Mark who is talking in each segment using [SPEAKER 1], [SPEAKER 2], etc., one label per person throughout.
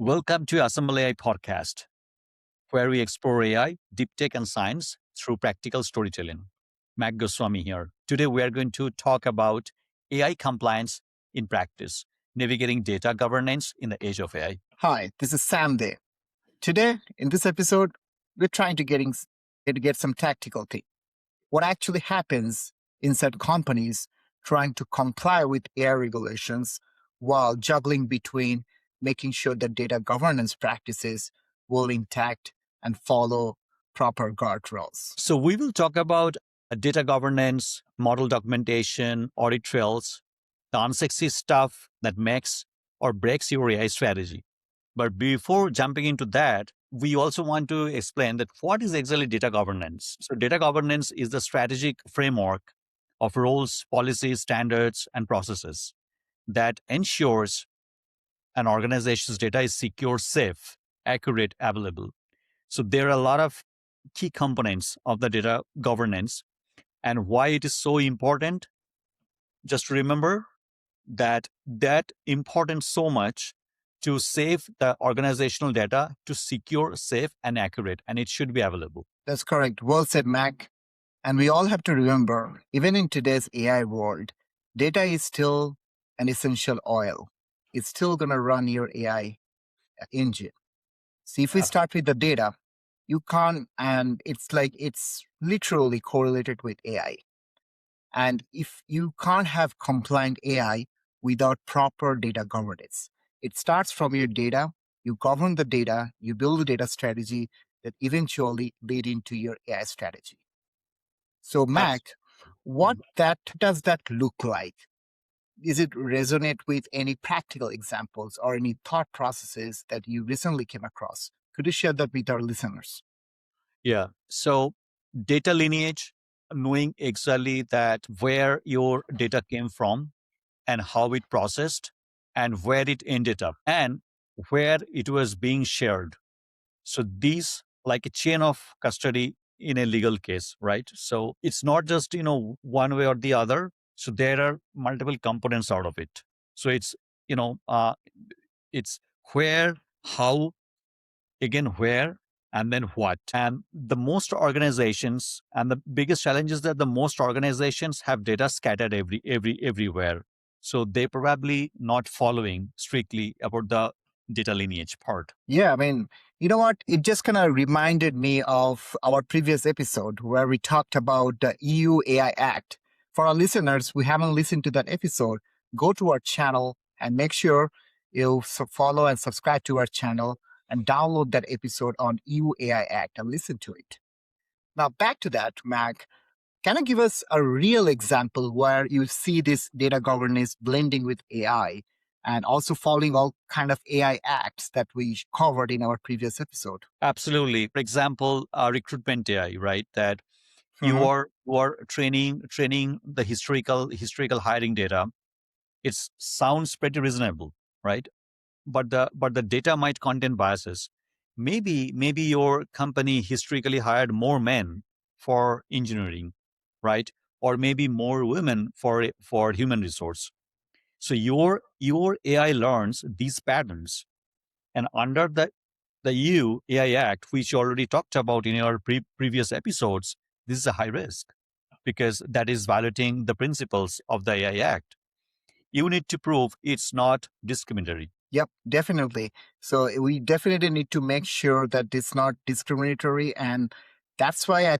[SPEAKER 1] Welcome to Assemble AI podcast, where we explore AI, deep tech, and science through practical storytelling. Mac Goswami here. Today, we are going to talk about AI compliance in practice, navigating data governance in the age of AI.
[SPEAKER 2] Hi, this is Sam there. Today, in this episode, we're trying to get some tactical thing. What actually happens inside companies trying to comply with AI regulations while juggling between making sure that data governance practices will intact and follow proper guardrails.
[SPEAKER 1] So, we will talk about data governance, model documentation, audit trails, the unsexy stuff that makes or breaks your AI strategy. But before jumping into that, we also want to explain that what is exactly data governance. So data governance is the strategic framework of rules, policies, standards, and processes that ensures an organization's data is secure, safe, accurate, available. So there are a lot of key components of the data governance, and why it is so important. Just remember that important so much to save the organizational data to secure, safe, and accurate, and it should be available.
[SPEAKER 2] That's correct. Well said, Mac. And we all have to remember, even in today's AI world, data is still an essential oil. It's still going to run your AI engine. See, if we start with the data, you can't, and it's literally correlated with AI. And if you can't have compliant AI without proper data governance, it starts from your data, you govern the data, you build a data strategy that eventually lead into your AI strategy. So, Mac, what does that look like? Is it resonate with any practical examples or any thought processes that you recently came across? Could you share that with our listeners?
[SPEAKER 1] Yeah. So data lineage, knowing exactly that where your data came from and how it processed and where it ended up and where it was being shared. So these like a chain of custody in a legal case, right? So it's not just, one way or the other. So there are multiple components out of it. So you know, uh, it's where, how, again, where, and then what. And the most organizations and the biggest challenge is that the most organizations have data scattered everywhere. So they probably not following strictly about the data lineage part.
[SPEAKER 2] Yeah, I mean, you know what? It just kind of reminded me of our previous episode where we talked about the EU AI Act. For our listeners who haven't listened to that episode, go to our channel and make sure you follow and subscribe to our channel and download that episode on EU AI Act and listen to it. Now, back to that, Mac. Can you give us a real example where you see this data governance blending with AI and also following all kind of AI acts that we covered in our previous episode?
[SPEAKER 1] Absolutely. For example, recruitment AI, right? That you
[SPEAKER 2] Mhm.
[SPEAKER 1] are training the historical hiring data. It sounds pretty reasonable, right? But the data might contain biases. Maybe your company historically hired more men for engineering, right? Or maybe more women for human resource. So your AI learns these patterns, and under the EU AI Act, which you already talked about in your previous episodes, this is a high risk because that is violating the principles of the AI Act. You need to prove it's not discriminatory.
[SPEAKER 2] Yep, definitely. So we definitely need to make sure that it's not discriminatory. And that's why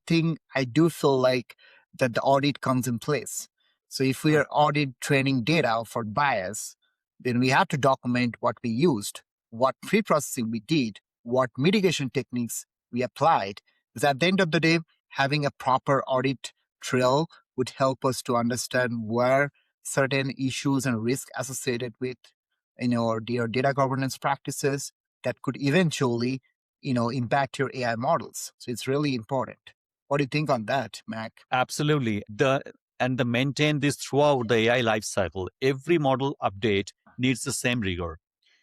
[SPEAKER 2] I do feel like that the audit comes in place. So if we are audit training data for bias, then we have to document what we used, what pre-processing we did, what mitigation techniques we applied. Because at the end of the day, having a proper audit trail would help us to understand where certain issues and risks associated with or your data governance practices that could eventually impact your AI models. So it's really important. What do you think on that, Mac?
[SPEAKER 1] Absolutely. The maintain this throughout the AI lifecycle. Every model update needs the same rigor.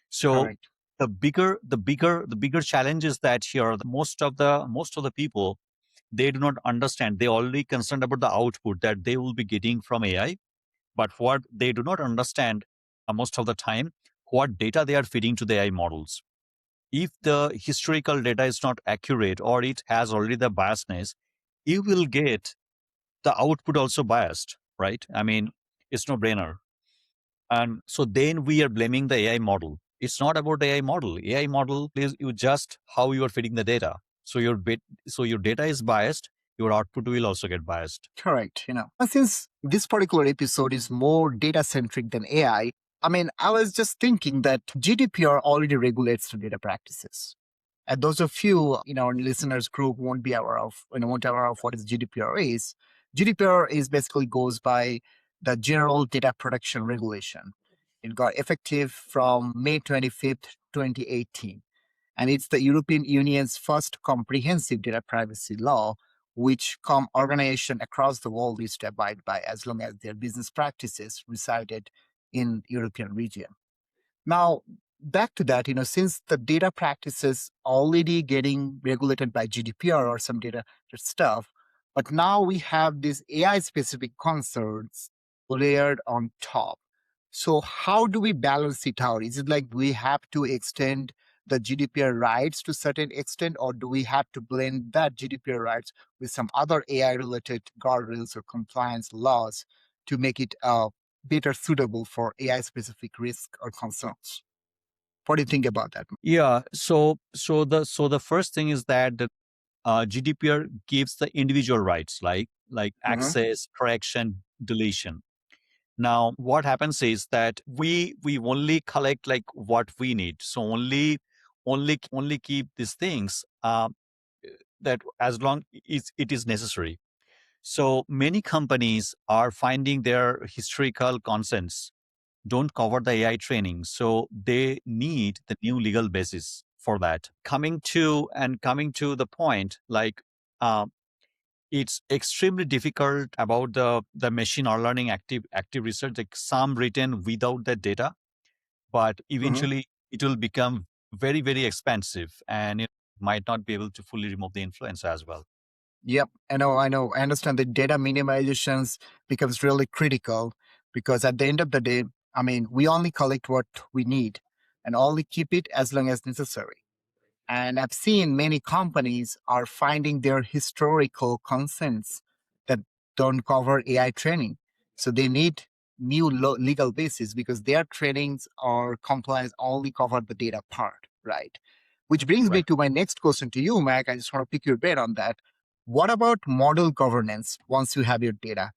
[SPEAKER 1] So
[SPEAKER 2] Correct.
[SPEAKER 1] the bigger challenge is that here most of the people, they do not understand. They already concerned about the output that they will be getting from AI, but what they do not understand most of the time, what data they are feeding to the AI models. If the historical data is not accurate or it has already the biasness, you will get the output also biased, right? I mean, it's no brainer. And so then we are blaming the AI model. It's not about the AI model. AI model is you just how you are feeding the data. So so your data is biased, your output will also get biased.
[SPEAKER 2] Correct. Since this particular episode is more data centric than AI, I mean, I was just thinking that GDPR already regulates the data practices. And those of you in our listeners group won't be aware of, won't aware of what is GDPR is. GDPR is basically goes by the General Data Protection Regulation. It got effective from May 25th, 2018. And it's the European Union's first comprehensive data privacy law, which organization across the world is to abide by as long as their business practices resided in European region. Now, back to that, since the data practices already getting regulated by GDPR or some data stuff, but now we have these AI specific concerns layered on top. So how do we balance it out? Is it like we have to extend the GDPR rights to certain extent, or do we have to blend that GDPR rights with some other AI related guardrails or compliance laws to make it better suitable for AI specific risk or concerns? What do you think about that?
[SPEAKER 1] Yeah. So the first thing is that the GDPR gives the individual rights like
[SPEAKER 2] Mhm.
[SPEAKER 1] access, correction, deletion. Now, what happens is that we only collect like what we need. So only keep these things that as long it is necessary. So many companies are finding their historical consents don't cover the AI training, so they need the new legal basis for that. Coming to the point, like uh, it's extremely difficult about the machine learning active research, like some written without the data, but
[SPEAKER 2] Mhm.
[SPEAKER 1] eventually it will become very expensive and it might not be able to fully remove the influence as well.
[SPEAKER 2] Yep, I know. I understand that data minimizations becomes really critical because at the end of the day, I mean, we only collect what we need and only keep it as long as necessary. And I've seen many companies are finding their historical consents that don't cover AI training. So they need new legal basis because their trainings or compliance only cover the data part, right? Which brings me
[SPEAKER 1] Right.
[SPEAKER 2] to my next question to you, Mac. I just want to pick your brain on that. What about model governance once you have your data?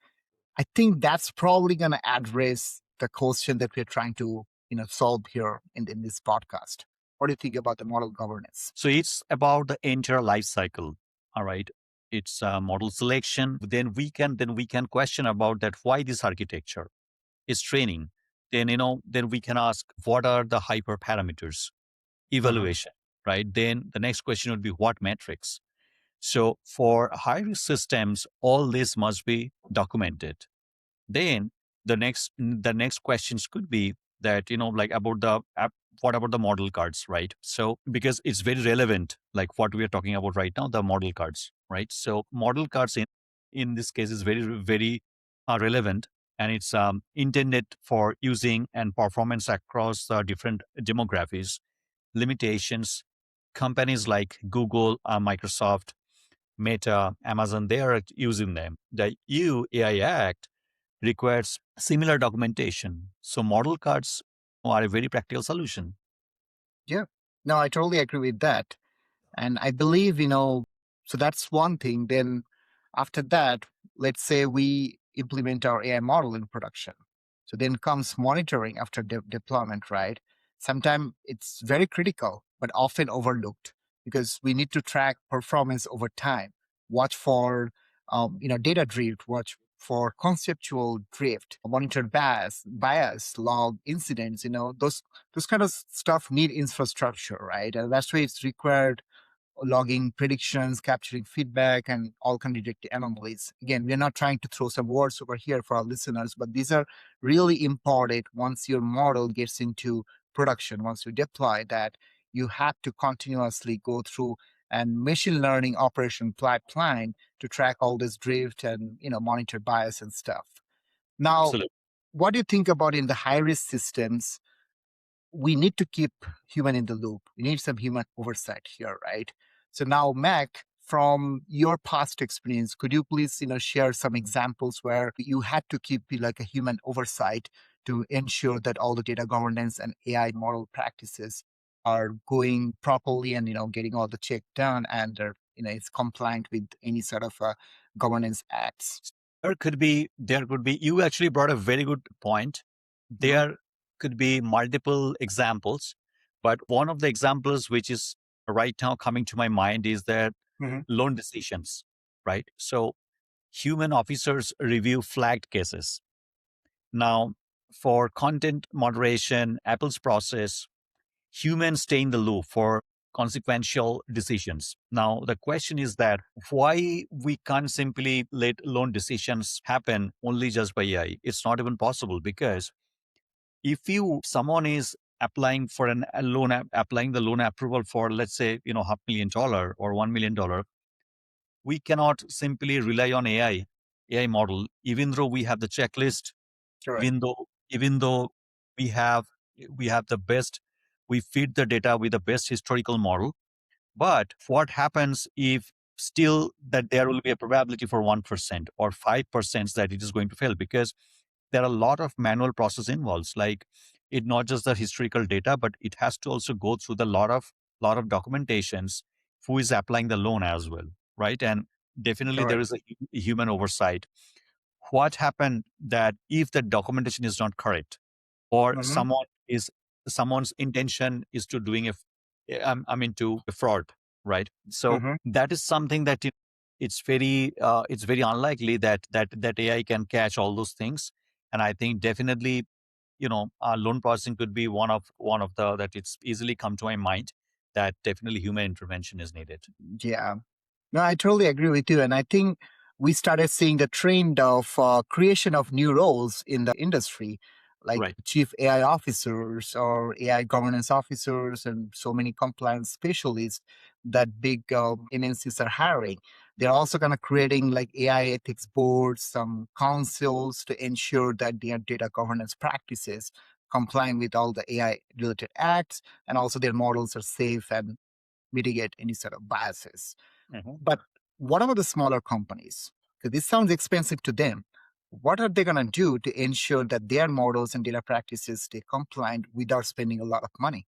[SPEAKER 2] I think that's probably going to address the question that we're trying to, solve here in this podcast. What do you think about the model governance?
[SPEAKER 1] So it's about the entire life cycle. All right. It's model selection. Then we can question about that why this architecture is training. Then we can ask what are the hyperparameters
[SPEAKER 2] Mhm.
[SPEAKER 1] evaluation, right? Then the next question would be what metrics. So for high risk systems, all this must be documented. Then the next questions could be that like about the app, what about the model cards, right? So because it's very relevant, like what we are talking about right now, the model cards, right? So model cards in this case is very relevant, and it's intended for using and performance across different demographics. Limitations, companies like Google, Microsoft, Meta, Amazon, they are using them. The EU AI Act requires similar documentation. So model cards are a very practical solution.
[SPEAKER 2] Yeah. No, I totally agree with that. And I believe, so that's one thing. Then after that, let's say we implement our AI model in production. So then comes monitoring after deployment, right? Sometimes it's very critical, but often overlooked because we need to track performance over time, watch for, data drift, watch for conceptual drift, monitor bias, log incidents, those kind of stuff need infrastructure, right? And that's why it's required logging predictions, capturing feedback, and all kind of detect anomalies. Again, we're not trying to throw some words over here for our listeners, but these are really important once your model gets into production, once you deploy that, you have to continuously go through and machine learning operation pipeline to track all this drift and monitor bias and stuff. Now,
[SPEAKER 1] Absolutely.
[SPEAKER 2] what do you think about in the high risk systems? we need to keep human in the loop. We need some human oversight here, right? So now, Mac, from your past experience, could you please, share some examples where you had to keep like a human oversight to ensure that all the data governance and AI moral practices are going properly and getting all the check done and it's compliant with any sort of governance acts.
[SPEAKER 1] There could be, you actually brought a very good point.
[SPEAKER 2] Hmm.
[SPEAKER 1] There could be multiple examples, but one of the examples which is right now coming to my mind is that
[SPEAKER 2] Hmm.
[SPEAKER 1] loan decisions, right? So human officers review flagged cases. Now, for content moderation, Apple's process, humans stay in the loop for consequential decisions. Now, the question is that why we can't simply let loan decisions happen only just by AI? It's not even possible because if someone is applying for a loan, applying the loan approval for, let's say, $500,000 or $1 million, we cannot simply rely on AI model, even though we have the checklist,
[SPEAKER 2] Correct.
[SPEAKER 1] even though we have we have the best, we feed the data with the best historical model. But what happens if still that there will be a probability for 1% or 5% that it is going to fail? Because there are a lot of manual process involved, like it not just the historical data, but it has to also go through the lot of documentations, who is applying the loan as well, right? And definitely there
[SPEAKER 2] Correct.
[SPEAKER 1] is a human oversight. What happened that if the documentation is not correct, or
[SPEAKER 2] Hmm.
[SPEAKER 1] someone's intention is to doing to a fraud, right? So
[SPEAKER 2] Hmm.
[SPEAKER 1] that is something that it's very unlikely that AI can catch all those things. And I think definitely, loan processing could be one of the that it's easily come to my mind, that definitely human intervention is needed.
[SPEAKER 2] Yeah. No, I totally agree with you. And I think we started seeing the trend of creation of new roles in the industry, like
[SPEAKER 1] Right.
[SPEAKER 2] chief AI officers or AI governance officers, and so many compliance specialists that big MNCs are hiring. They're also kind of creating like AI ethics boards, some councils to ensure that their data governance practices complying with all the AI related acts, and also their models are safe and mitigate any sort of biases.
[SPEAKER 1] Mhm.
[SPEAKER 2] But what about the smaller companies? Because this sounds expensive to them. What are they going to do to ensure that their models and data practices stay compliant without spending a lot of money?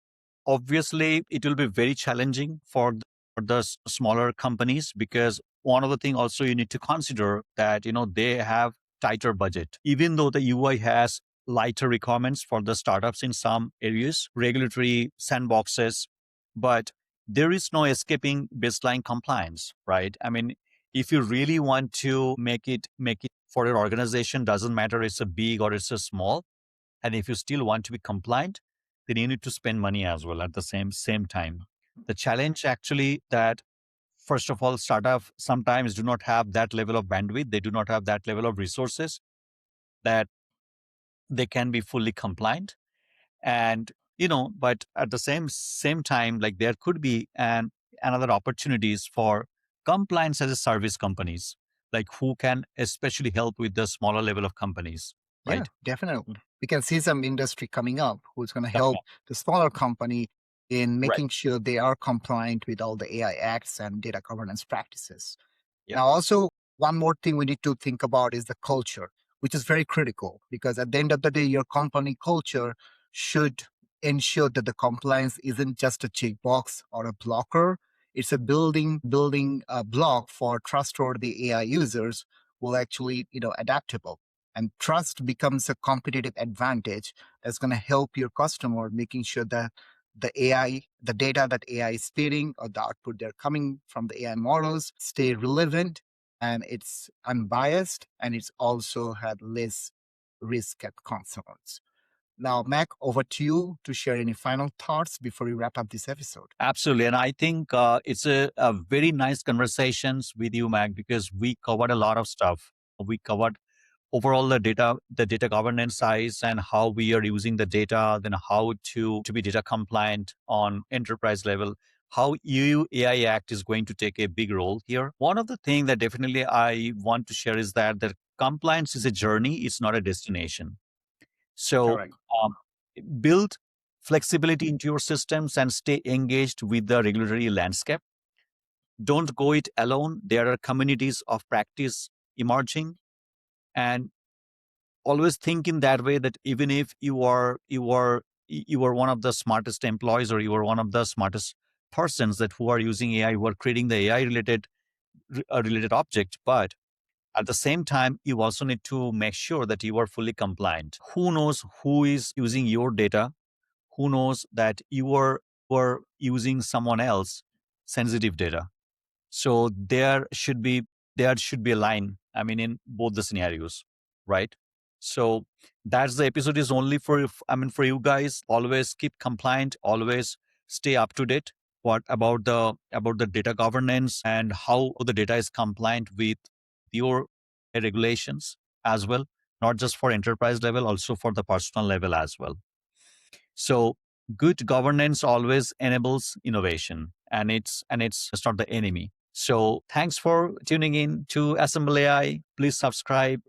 [SPEAKER 1] Obviously, it will be very challenging for the smaller companies, because one of the thing also you need to consider that they have tighter budget. Even though the UI has lighter requirements for the startups in some areas, regulatory sandboxes, but there is no escaping baseline compliance, right? I mean, if you really want to make it for your organization, doesn't matter it's a big or it's a small, and if you still want to be compliant, then you need to spend money as well at the same time. The challenge actually that, first of all, startup sometimes do not have that level of bandwidth. They do not have that level of resources that they can be fully compliant. And but at the same time, like there could be another opportunities for compliance as a service companies, like who can especially help with the smaller level of companies,
[SPEAKER 2] Yeah,
[SPEAKER 1] right?
[SPEAKER 2] definitely. We can see some industry coming up who's going to
[SPEAKER 1] Coming
[SPEAKER 2] help
[SPEAKER 1] up.
[SPEAKER 2] the smaller company in
[SPEAKER 1] Right.
[SPEAKER 2] making sure they are compliant with all the AI acts and data governance practices.
[SPEAKER 1] Yeah.
[SPEAKER 2] Now, also, one more thing we need to think about is the culture, which is very critical because at the end of the day, your company culture should ensure that the compliance isn't just a checkbox or a blocker. It's a building a block for trustworthy AI users who are actually, adaptable. And trust becomes a competitive advantage that's going to help your customer making sure that the data that AI is feeding or the output they're coming from the AI models stay relevant and it's unbiased and it's also had less risk and concerns. Now, Mac, over to you to share any final thoughts before we wrap up this episode.
[SPEAKER 1] Absolutely. And I think it's a very nice conversations with you, Mag, because we covered a lot of stuff. We covered overall the data governance size and how we are using the data, then how to be data compliant on enterprise level, how EU AI Act is going to take a big role here. One of the things that definitely I want to share is that the compliance is a journey, it's not a destination. So
[SPEAKER 2] Correct.
[SPEAKER 1] um, build flexibility into your systems, and stay engaged with the regulatory landscape. Don't go it alone. There are communities of practice emerging, and always think in that way that even if you are one of the smartest employees, or you are one of the smartest persons that who are using AI, who are creating the AI related object, but at the same time, you also need to make sure that you are fully compliant. Who knows who is using your data? Who knows that you are using someone else sensitive data? So there should be a line, I mean, in both the scenarios, right? So that's the episode is only for, for you guys. Always keep compliant, always stay up to date. What about the data governance and how the data is compliant with your regulations as well, not just for enterprise level, also for the personal level as well. So good governance always enables innovation, and it's not the enemy. So thanks for tuning in to Assemble AI. Please subscribe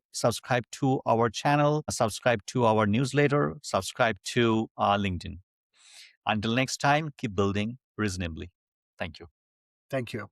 [SPEAKER 1] to our channel, subscribe to our newsletter, subscribe to LinkedIn. Until next time, keep building reasonably. Thank you.
[SPEAKER 2] Thank you.